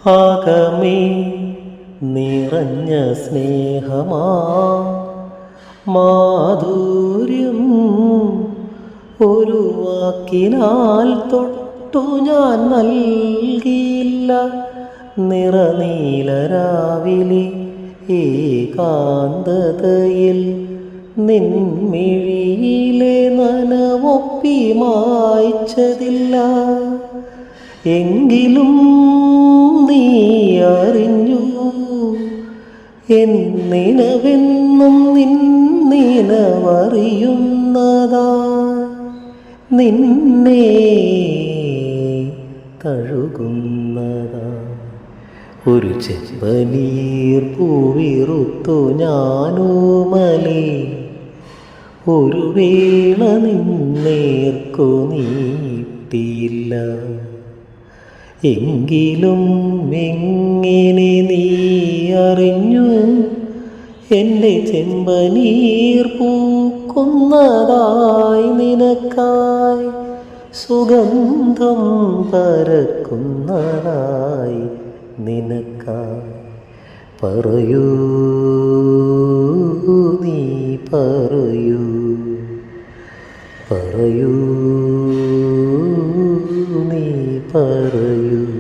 ആകമേ നിറഞ്ഞ സ്നേഹമാ മാധുര്യം ഒരു വാക്കിനാൽ തൊട്ടു ഞാൻ നൽകിയില്ല. നിറനീലരാവിലെ ഏകാന്തതയിൽ നിൻമിഴിയിലെ നനവൊപ്പി മായ്ച്ചതില്ല. എങ്കിലും നീ അറിഞ്ഞു എന്നിനവെന്നും നിന്നിനവറിയുന്നതാ. നിന്നെ തഴുകുന്നതാ. ഒരു ചെമ്പനീർ പൂവിറുത്തു ഞാനോമലേ ഒരു വേള നിന്നേർക്കു നീട്ടിയില്ല. എങ്കിലും എങ്ങനെ നീ അറിഞ്ഞു എൻ്റെ ചെമ്പനീർ പൂക്കുന്നതായി നിനക്കായി സുഗന്ധം പരക്കുന്നതായി നിനക്കായി. പറയൂ നീ പറയൂ, പറയൂ നീ പറയൂ.